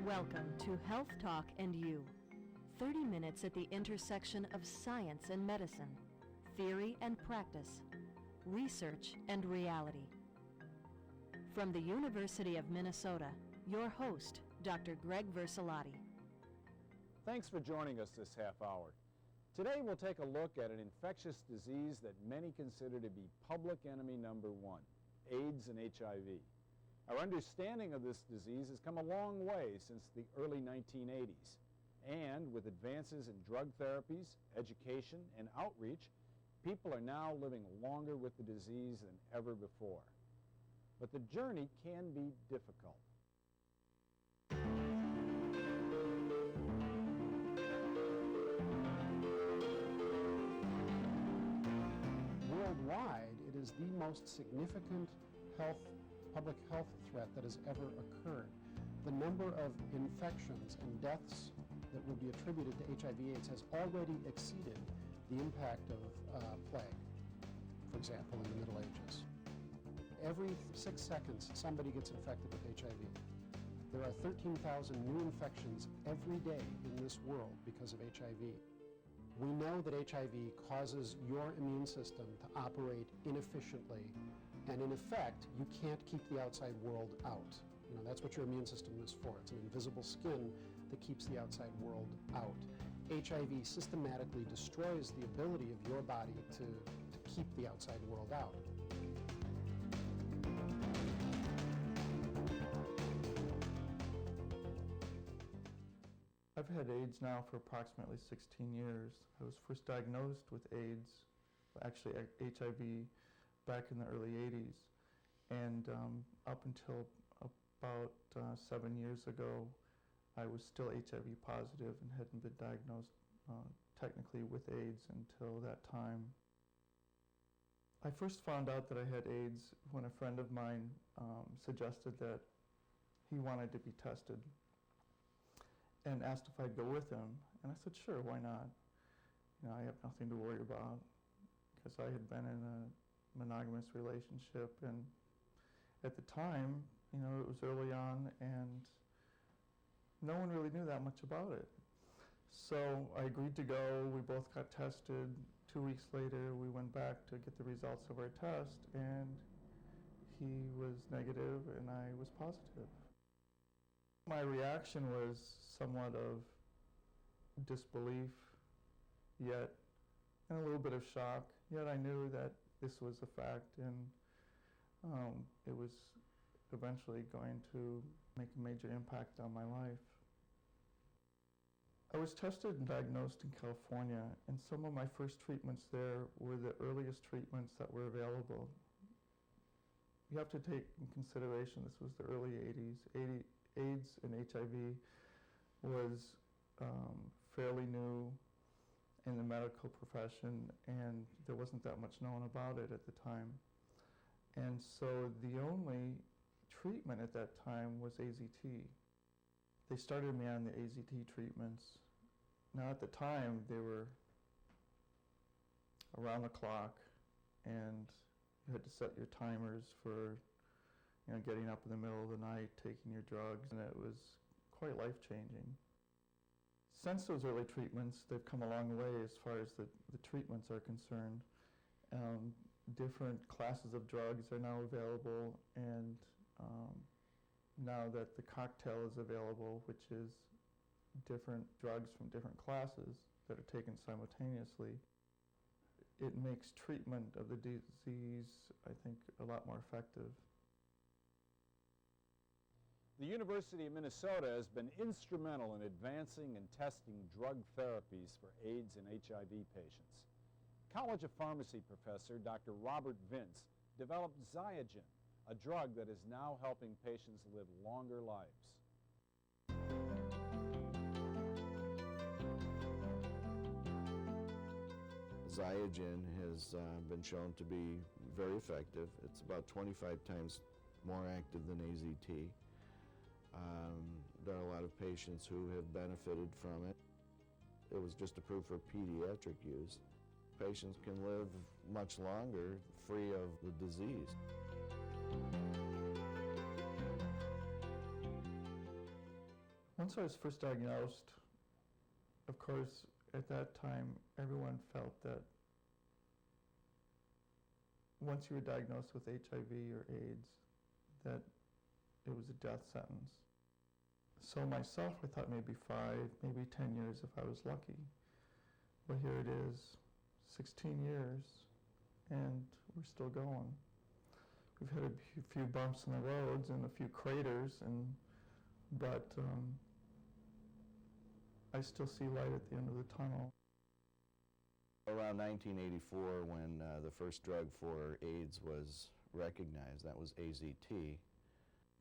Welcome to Health Talk and You. 30 minutes at the intersection of science and medicine, theory and practice, research and reality. From the University of Minnesota, your host, Dr. Greg Versalati. Thanks for joining us this half hour. Today we'll take a look at an infectious disease that many consider to be public enemy number one, AIDS and HIV. Our understanding of this disease has come a long way since the early 1980s. And with advances in drug therapies, education, and outreach, people are now living longer with the disease than ever before. But the journey can be difficult. Worldwide, it is the most significant public health threat that has ever occurred. The number of infections and deaths that would be attributed to HIV/AIDS has already exceeded the impact of plague, for example, in the Middle Ages. Every 6 seconds, somebody gets infected with HIV. There are 13,000 new infections every day in this world because of HIV. We know that HIV causes your immune system to operate inefficiently, and in effect, you can't keep the outside world out. That's what your immune system is for. It's an invisible skin that keeps the outside world out. HIV systematically destroys the ability of your body to keep the outside world out. I've had AIDS now for approximately 16 years. I was first diagnosed with AIDS, actually HIV, back in the early 80s. And up until about 7 years ago, I was still HIV positive and hadn't been diagnosed technically with AIDS until that time. I first found out that I had AIDS when a friend of mine suggested that he wanted to be tested and asked if I'd go with him. And I said, sure, why not? I have nothing to worry about, because I had been in a monogamous relationship, and at the time, it was early on, and no one really knew that much about it. So I agreed to go. We both got tested. 2 weeks later, we went back to get the results of our test, and he was negative and I was positive. My reaction was somewhat of disbelief, and a little bit of shock, yet I knew that this was a fact, and it was eventually going to make a major impact on my life. I was tested and diagnosed in California, and some of my first treatments there were the earliest treatments that were available. You have to take in consideration this was the early 80s. AIDS and HIV was fairly new in the medical profession, and there wasn't that much known about it at the time. And so the only treatment at that time was AZT. They started me on the AZT treatments. Now at the time they were around the clock, and you had to set your timers for getting up in the middle of the night, taking your drugs, and it was quite life-changing. Since those early treatments, they've come a long way as far as the treatments are concerned. Different classes of drugs are now available, and now that the cocktail is available, which is different drugs from different classes that are taken simultaneously, it makes treatment of the disease, I think, a lot more effective. The University of Minnesota has been instrumental in advancing and testing drug therapies for AIDS and HIV patients. College of Pharmacy professor Dr. Robert Vince developed Ziagen, a drug that is now helping patients live longer lives. Ziagen has been shown to be very effective. It's about 25 times more active than AZT. There are a lot of patients who have benefited from it. It was just approved for pediatric use. Patients can live much longer free of the disease. One Once I was first diagnosed, of course, at that time, everyone felt that once you were diagnosed with HIV or AIDS, that it was a death sentence. So myself, I thought maybe 5, maybe 10 years if I was lucky. But here it is, 16 years, and we're still going. We've had a few bumps in the roads and a few craters, but I still see light at the end of the tunnel. Around 1984, when the first drug for AIDS was recognized, that was AZT,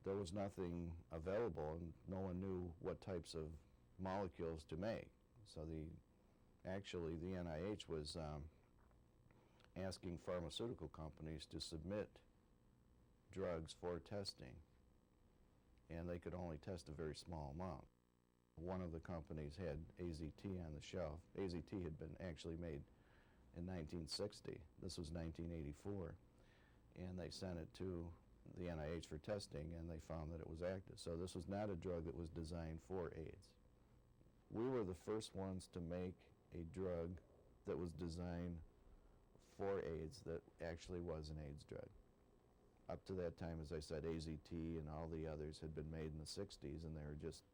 there was nothing available and no one knew what types of molecules to make. So actually the NIH was asking pharmaceutical companies to submit drugs for testing, and they could only test a very small amount. One of the companies had AZT on the shelf. AZT had been actually made in 1960. This was 1984. And they sent it to the NIH for testing, and they found that it was active. So this was not a drug that was designed for AIDS. We were the first ones to make a drug that was designed for AIDS that actually was an AIDS drug. Up to that time, as I said, AZT and all the others had been made in the 60s, and they were just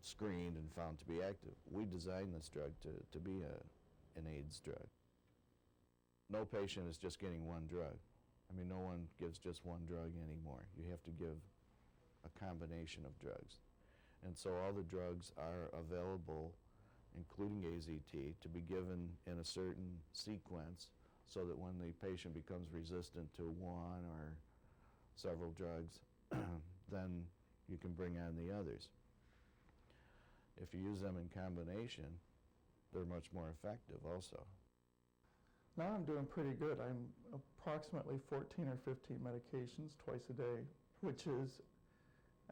screened and found to be active. We designed this drug to be an AIDS drug. No patient is just getting one drug. I mean, no one gives just one drug anymore. You have to give a combination of drugs. And so all the drugs are available, including AZT, to be given in a certain sequence so that when the patient becomes resistant to one or several drugs, then you can bring on the others. If you use them in combination, they're much more effective also. Now I'm doing pretty good. I'm approximately 14 or 15 medications twice a day, which is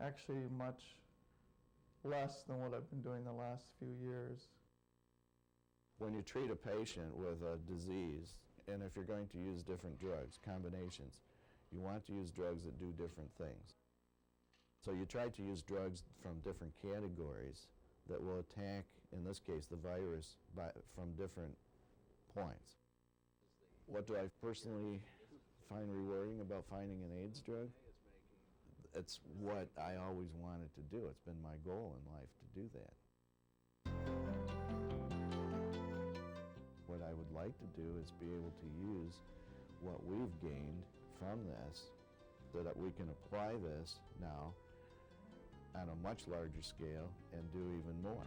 actually much less than what I've been doing the last few years. When you treat a patient with a disease, and if you're going to use different drugs, combinations, you want to use drugs that do different things. So you try to use drugs from different categories that will attack, in this case, the virus from different points. What do I personally find rewarding about finding an AIDS drug? It's what I always wanted to do. It's been my goal in life to do that. What I would like to do is be able to use what we've gained from this, so that we can apply this now on a much larger scale and do even more.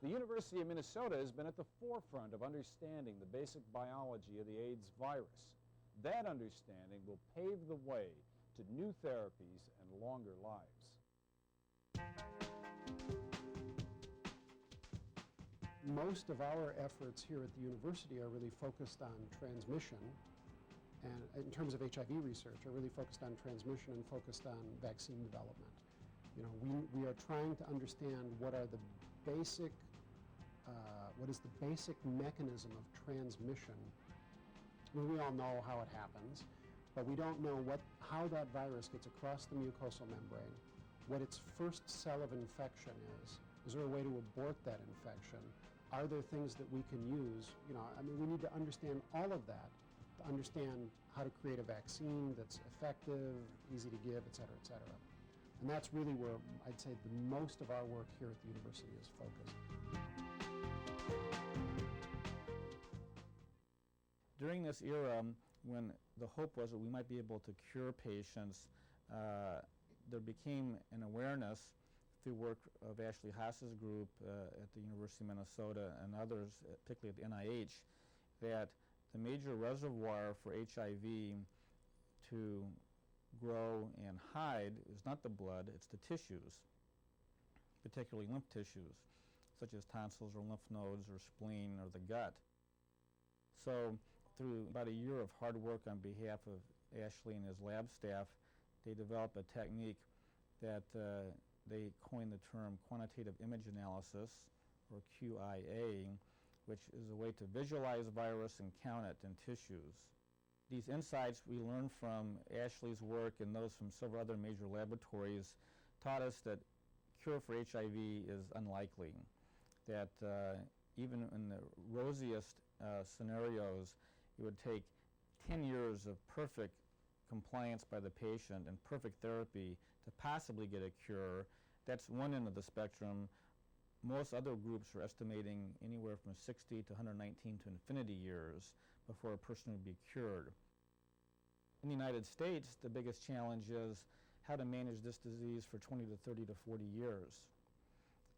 The University of Minnesota has been at the forefront of understanding the basic biology of the AIDS virus. That understanding will pave the way to new therapies and longer lives. Most of our efforts here at the university are really focused on transmission, and in terms of HIV research, are really focused on transmission and focused on vaccine development. You know, we are trying to understand what is the basic mechanism of transmission. I mean, we all know how it happens, but we don't know how that virus gets across the mucosal membrane, what its first cell of infection is. Is there a way to abort that infection? Are there things that we can use? You know, I mean, we need to understand all of that to understand how to create a vaccine that's effective, easy to give, et cetera, et cetera. And that's really where I'd say the most of our work here at the university is focused. During this era, when the hope was that we might be able to cure patients, there became an awareness through work of Ashley Haas's group at the University of Minnesota and others, particularly at the NIH, that the major reservoir for HIV to grow and hide is not the blood, it's the tissues, particularly lymph tissues, such as tonsils or lymph nodes or spleen or the gut. So through about a year of hard work on behalf of Ashley and his lab staff, they developed a technique that they coined the term quantitative image analysis, or QIA, which is a way to visualize virus and count it in tissues. These insights we learned from Ashley's work and those from several other major laboratories taught us that cure for HIV is unlikely, that even in the rosiest scenarios, it would take 10 years of perfect compliance by the patient and perfect therapy to possibly get a cure. That's one end of the spectrum. Most other groups are estimating anywhere from 60 to 119 to infinity years before a person would be cured. In the United States, the biggest challenge is how to manage this disease for 20 to 30 to 40 years.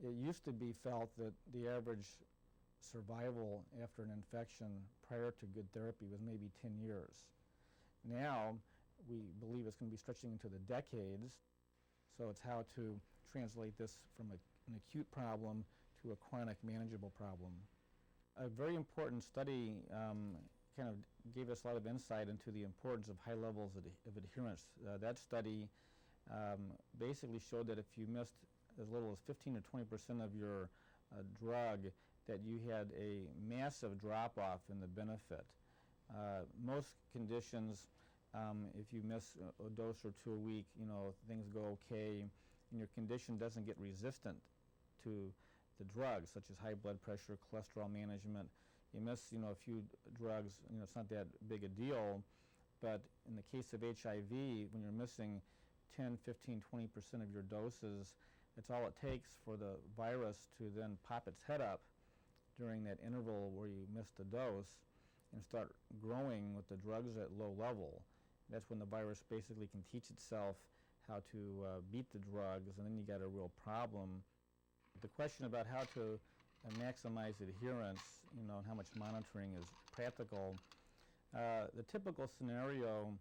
It used to be felt that the average survival after an infection prior to good therapy was maybe 10 years. Now, we believe it's going to be stretching into the decades, so it's how to translate this from an acute problem to a chronic manageable problem. A very important study kind of gave us a lot of insight into the importance of high levels of adherence. That study basically showed that if you missed as little as 15 to 20% of your drug, that you had a massive drop-off in the benefit. Most conditions, if you miss a dose or two a week, things go okay, and your condition doesn't get resistant to the drugs, such as high blood pressure, cholesterol management. You miss, a few drugs, it's not that big a deal, but in the case of HIV, when you're missing 10, 15, 20% of your doses, it's all it takes for the virus to then pop its head up during that interval where you missed a dose and start growing with the drugs at low level. That's when the virus basically can teach itself how to beat the drugs, and then you got a real problem. The question about how to maximize adherence, and how much monitoring is practical, the typical scenario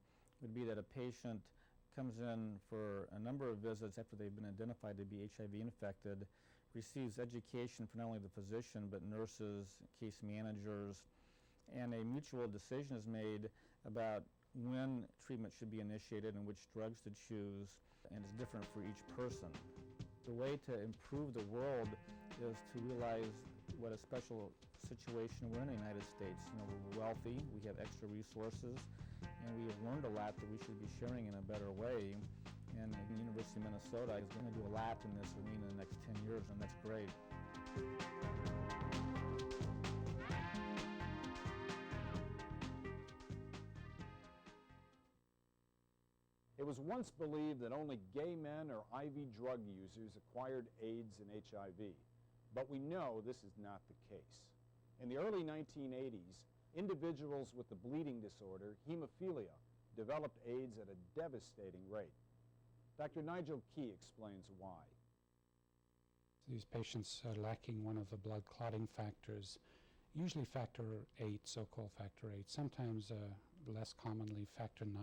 would be that a patient comes in for a number of visits after they've been identified to be HIV infected, receives education from not only the physician but nurses, case managers, and a mutual decision is made about when treatment should be initiated and which drugs to choose, and it's different for each person. The way to improve the world is to realize what a special situation we're in the United States. We're wealthy, we have extra resources, and we have learned a lot that we should be sharing in a better way. And the University of Minnesota is going to do a lot in this arena in the next 10 years, and that's great. It was once believed that only gay men or IV drug users acquired AIDS and HIV, but we know this is not the case. In the early 1980s, individuals with the bleeding disorder, hemophilia, developed AIDS at a devastating rate. Dr. Nigel Key explains why. These patients are lacking one of the blood clotting factors, usually factor 8, so-called factor 8, sometimes less commonly factor 9.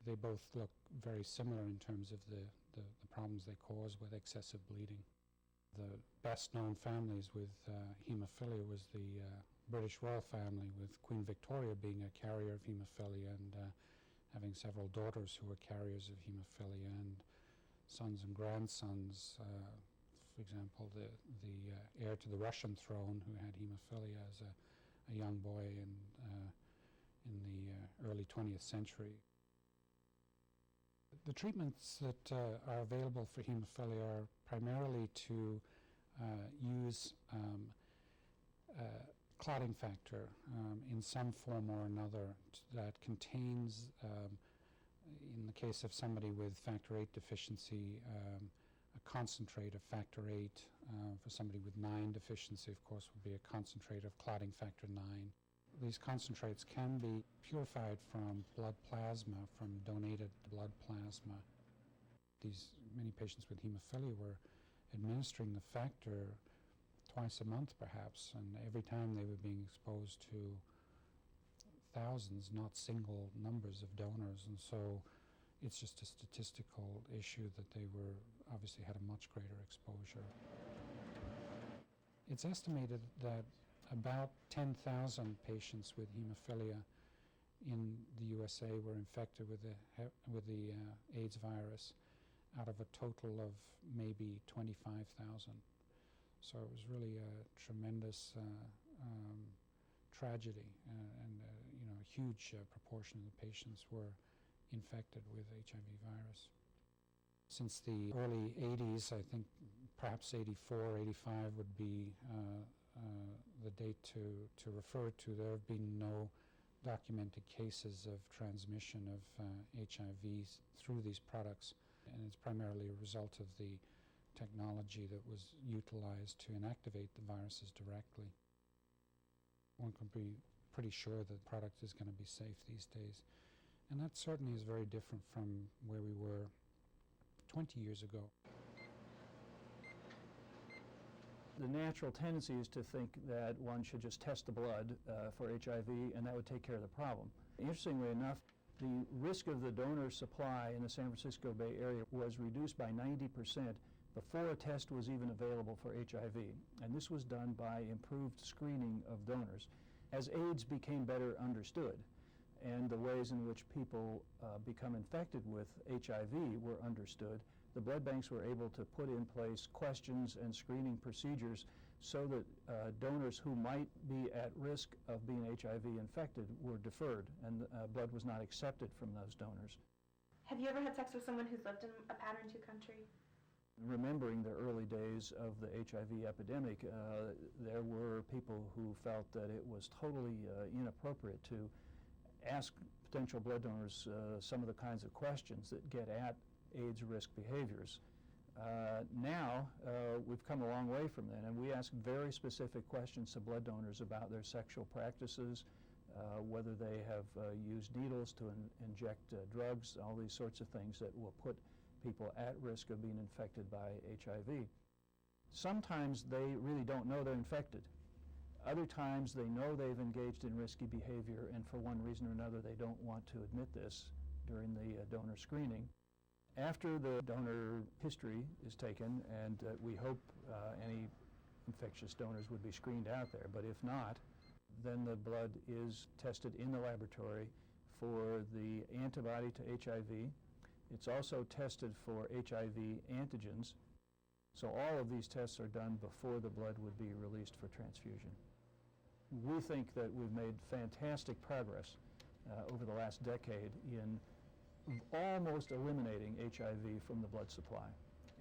They both look very similar in terms of the problems they cause with excessive bleeding. The best known families with hemophilia was the British royal family, with Queen Victoria being a carrier of hemophilia and having several daughters who were carriers of hemophilia, and sons and grandsons. For example, the heir to the Russian throne who had hemophilia as a young boy in the early 20th century. The treatments that are available for hemophilia are primarily to use clotting factor in some form or another that contains, in the case of somebody with factor 8 deficiency, a concentrate of factor 8. For somebody with 9 deficiency, of course, would be a concentrate of clotting factor 9. These concentrates can be purified from blood plasma, from donated blood plasma. Many patients with hemophilia were administering the factor twice a month perhaps, and every time they were being exposed to thousands, not single numbers of donors, and so it's just a statistical issue that they were obviously had a much greater exposure. It's estimated that about 10,000 patients with hemophilia in the USA were infected with the AIDS virus out of a total of maybe 25,000. So it was really a tremendous tragedy and a huge proportion of the patients were infected with HIV virus. Since the early 80s, I think perhaps 84, 85 would be the date to refer to. There have been no documented cases of transmission of HIV through these products, and it's primarily a result of the technology that was utilized to inactivate the viruses directly. One can be pretty sure that the product is going to be safe these days, and that certainly is very different from where we were 20 years ago. The natural tendency is to think that one should just test the blood for HIV and that would take care of the problem. Interestingly enough, the risk of the donor supply in the San Francisco Bay Area was reduced by 90% before a test was even available for HIV. And this was done by improved screening of donors. As AIDS became better understood and the ways in which people become infected with HIV were understood, the blood banks were able to put in place questions and screening procedures so that donors who might be at risk of being HIV infected were deferred, and blood was not accepted from those donors. Have you ever had sex with someone who's lived in a Pattern 2 country? Remembering the early days of the HIV epidemic, there were people who felt that it was totally inappropriate to ask potential blood donors some of the kinds of questions that get at AIDS risk behaviors. Now, we've come a long way from then, and we ask very specific questions to blood donors about their sexual practices, whether they have used needles to inject drugs, all these sorts of things that will put people at risk of being infected by HIV. Sometimes they really don't know they're infected. Other times they know they've engaged in risky behavior, and for one reason or another they don't want to admit this during the donor screening. After the donor history is taken, and we hope any infectious donors would be screened out there, but if not, then the blood is tested in the laboratory for the antibody to HIV. It's also tested for HIV antigens. So all of these tests are done before the blood would be released for transfusion. We think that we've made fantastic progress over the last decade in almost eliminating HIV from the blood supply.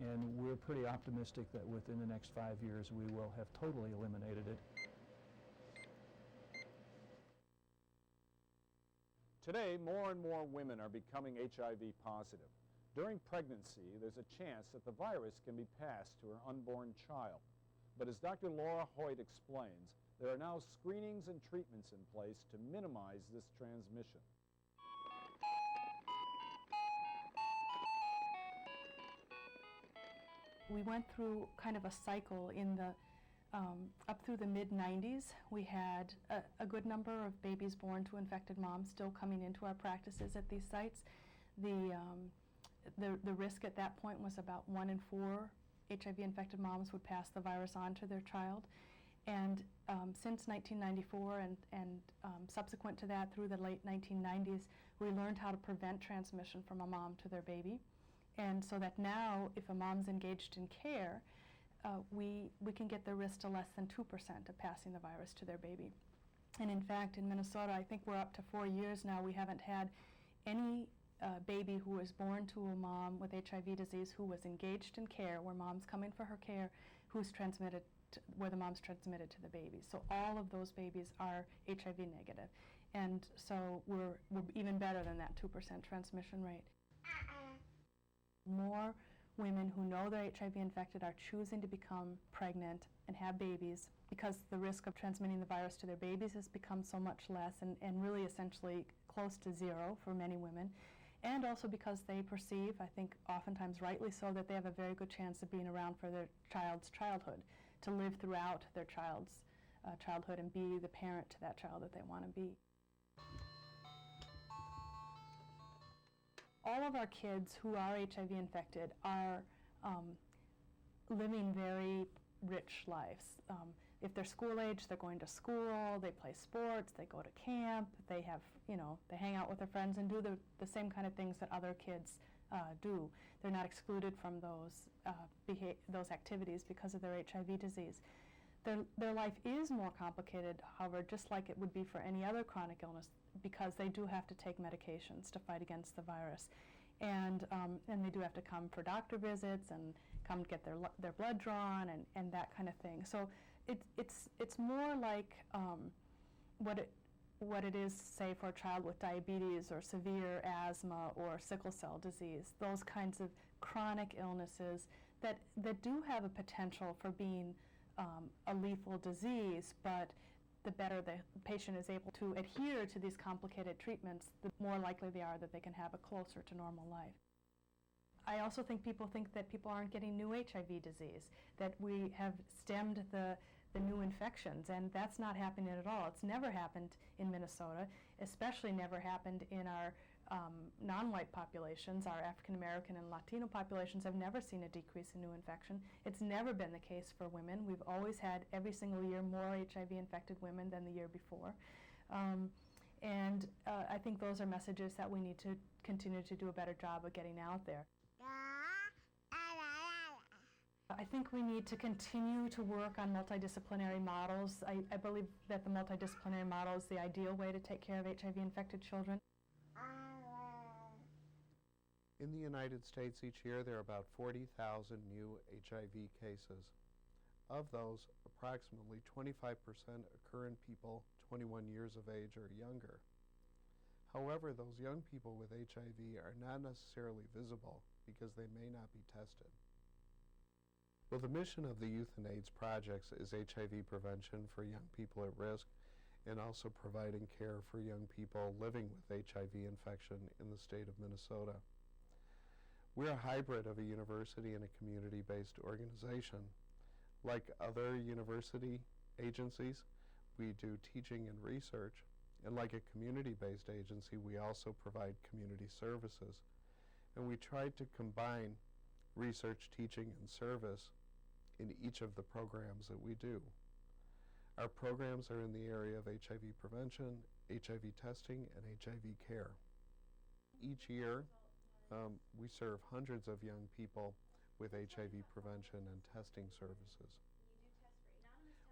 And we're pretty optimistic that within the next 5 years we will have totally eliminated it. Today, more and more women are becoming HIV positive. During pregnancy, there's a chance that the virus can be passed to her unborn child. But as Dr. Laura Hoyt explains, there are now screenings and treatments in place to minimize this transmission. We went through kind of a cycle in the up through the mid-90s. We had a good number of babies born to infected moms still coming into our practices at these sites. The risk at that point was about 1 in 4 HIV-infected moms would pass the virus on to their child. And since 1994 and subsequent to that through the late 1990s, we learned how to prevent transmission from a mom to their baby. And so that now, if a mom's engaged in care, we can get the risk to less than 2% of passing the virus to their baby. And in fact, in Minnesota, I think we're up to 4 years now, we haven't had any baby who was born to a mom with HIV disease who was engaged in care, where mom's coming for her care, where the mom's transmitted to the baby. So all of those babies are HIV negative. And so we're even better than that 2% transmission rate. More women who know they're HIV infected are choosing to become pregnant and have babies because the risk of transmitting the virus to their babies has become so much less and really essentially close to zero for many women. And also because they perceive, I think oftentimes rightly so, that they have a very good chance of being around for their child's childhood, to live throughout their child's childhood and be the parent to that child that they want to be. All of our kids who are HIV infected are living very rich lives. If they're school age, they're going to school, they play sports, they go to camp, they have, they hang out with their friends and do the same kind of things that other kids do. They're not excluded from those activities because of their HIV disease. Their life is more complicated, however, just like it would be for any other chronic illness, because they do have to take medications to fight against the virus. And they do have to come for doctor visits and come get their blood drawn and that kind of thing. So it's more like what it is, say, for a child with diabetes or severe asthma or sickle cell disease, those kinds of chronic illnesses that do have a potential for being a lethal disease, but the better the patient is able to adhere to these complicated treatments, the more likely they are that they can have a closer to normal life. I also think people that people aren't getting new HIV disease, that we have stemmed the new infections, and that's not happening at all. It's never happened in Minnesota, especially never happened in our non-white populations. Our African American and Latino populations have never seen a decrease in new infection. It's never been the case for women. We've always had, every single year, more HIV-infected women than the year before. I think those are messages that we need to continue to do a better job of getting out there. I think we need to continue to work on multidisciplinary models. I believe that the multidisciplinary model is the ideal way to take care of HIV-infected children. In the United States each year, there are about 40,000 new HIV cases. Of those, approximately 25% occur in people 21 years of age or younger. However, those young people with HIV are not necessarily visible because they may not be tested. Well, the mission of the Youth and AIDS Projects is HIV prevention for young people at risk and also providing care for young people living with HIV infection in the state of Minnesota. We're a hybrid of a university and a community-based organization. Like other university agencies, we do teaching and research, and like a community-based agency, we also provide community services. And we try to combine research, teaching, and service in each of the programs that we do. Our programs are in the area of HIV prevention, HIV testing, and HIV care. Each year, we serve hundreds of young people with HIV prevention and testing services.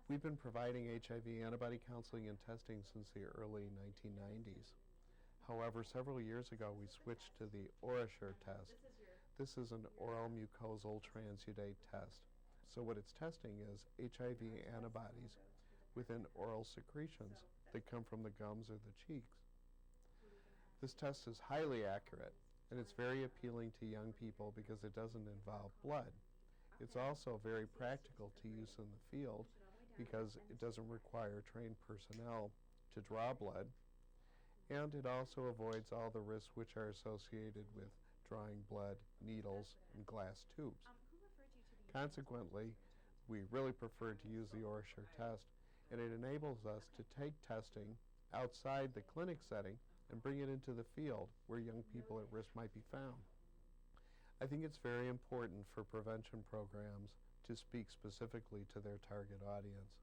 We've been providing HIV antibody counseling and testing since the early 1990s. However, several years ago, we switched to the OraSure test. This is an oral mucosal transudate test. So what it's testing is HIV antibodies within oral secretions that come from the gums or the cheeks. This test is highly accurate, and it's very appealing to young people because it doesn't involve blood. It's also very practical to use in the field because it doesn't require trained personnel to draw blood, and it also avoids all the risks which are associated with drawing blood, needles, and glass tubes. Consequently, we really prefer to use the OraSure test, and it enables us to take testing outside the clinic setting and bring it into the field where young people at risk might be found. I think it's very important for prevention programs to speak specifically to their target audience.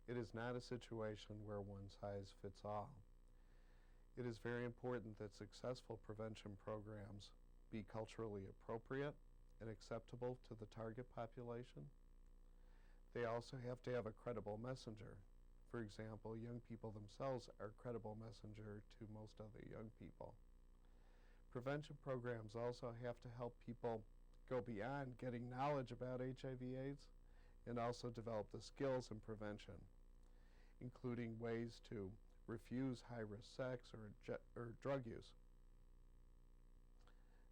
It is not a situation where one size fits all. It is very important that successful prevention programs be culturally appropriate and acceptable to the target population. They also have to have a credible messenger. For example, young people themselves are a credible messenger to most other young people. Prevention programs also have to help people go beyond getting knowledge about HIV/AIDS and also develop the skills in prevention, including ways to refuse high-risk sex or drug use.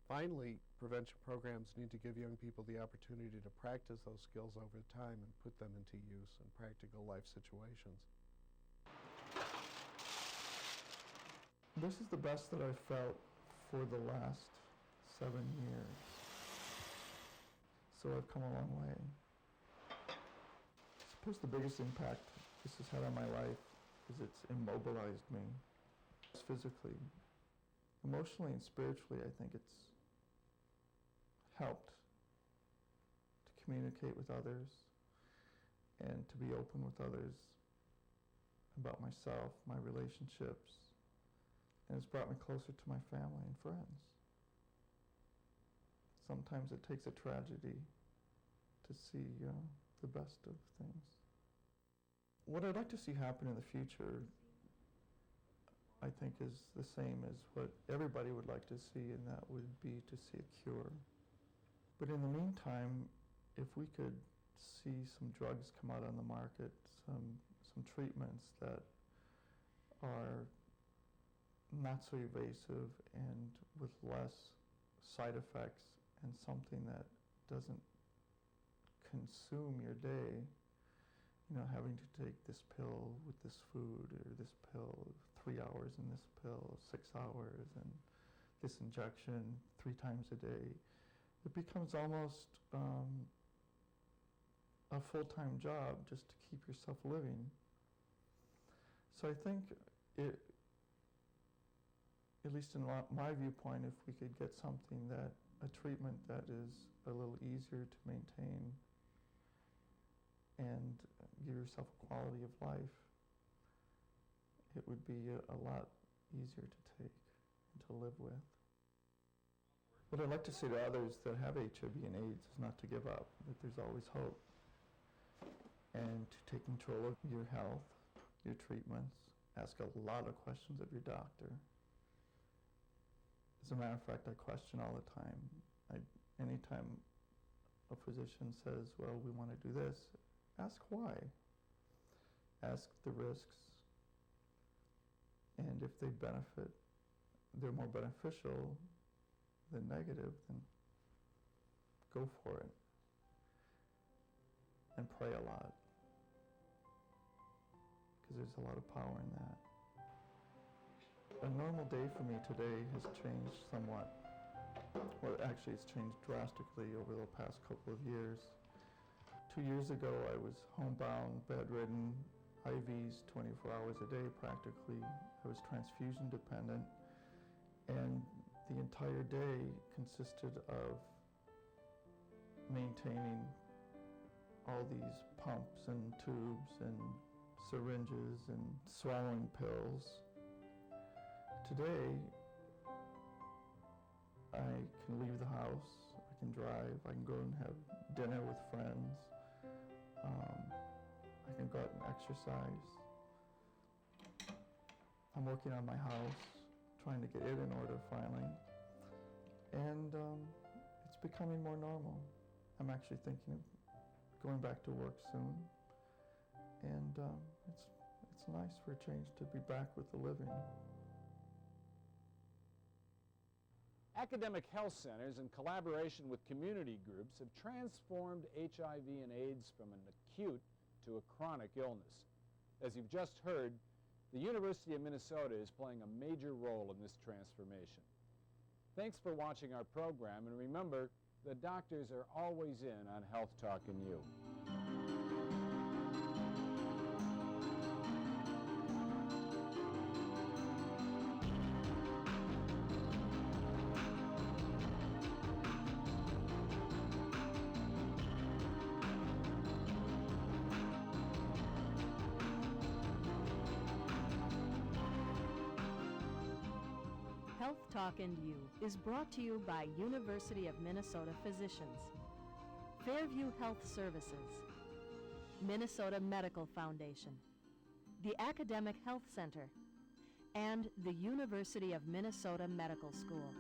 Finally, prevention programs need to give young people the opportunity to practice those skills over time and put them into use in practical life situations. This is the best that I've felt for the last 7 years. So I've come a long way. I suppose the biggest impact this has had on my life is it's immobilized me. Physically, emotionally, and spiritually, I think it's helped to communicate with others and to be open with others about myself, my relationships, and it's brought me closer to my family and friends. Sometimes it takes a tragedy to see the best of things. What I'd like to see happen in the future, I think, is the same as what everybody would like to see, and that would be to see a cure. But in the meantime, if we could see some drugs come out on the market, some treatments that are not so evasive and with less side effects, and something that doesn't consume your day, you know, having to take this pill with this food, or this pill 3 hours and this pill 6 hours, and this injection 3 times a day, it becomes almost a full-time job just to keep yourself living. So I think it, at least in my viewpoint, if we could get something a treatment that is a little easier to maintain and give yourself a quality of life, it would be a lot easier to take and to live with. What I'd like to say to others that have HIV and AIDS is not to give up, that there's always hope, and to take control of your health, your treatments, ask a lot of questions of your doctor. As a matter of fact, I question all the time. Anytime a physician says, well, we want to do this, ask why. Ask the risks, and if they benefit, they're more beneficial than negative, then go for it. And pray a lot, because there's a lot of power in that. A normal day for me today has changed somewhat. Well, actually, it's changed drastically over the past couple of years. 2 years ago, I was homebound, bedridden, IVs 24 hours a day practically. I was transfusion dependent, and the entire day consisted of maintaining all these pumps and tubes and syringes and swallowing pills. Today, I can leave the house, I can drive, I can go and have dinner with friends, I can go out and exercise. I'm working on my house, trying to get it in order finally, and it's becoming more normal. I'm actually thinking of going back to work soon, and it's nice for a change to be back with the living. Academic health centers, in collaboration with community groups, have transformed HIV and AIDS from an acute to a chronic illness. As you've just heard, the University of Minnesota is playing a major role in this transformation. Thanks for watching our program, and remember, the doctors are always in on Health Talk and You. Health Talk and You is brought to you by University of Minnesota Physicians, Fairview Health Services, Minnesota Medical Foundation, the Academic Health Center, and the University of Minnesota Medical School.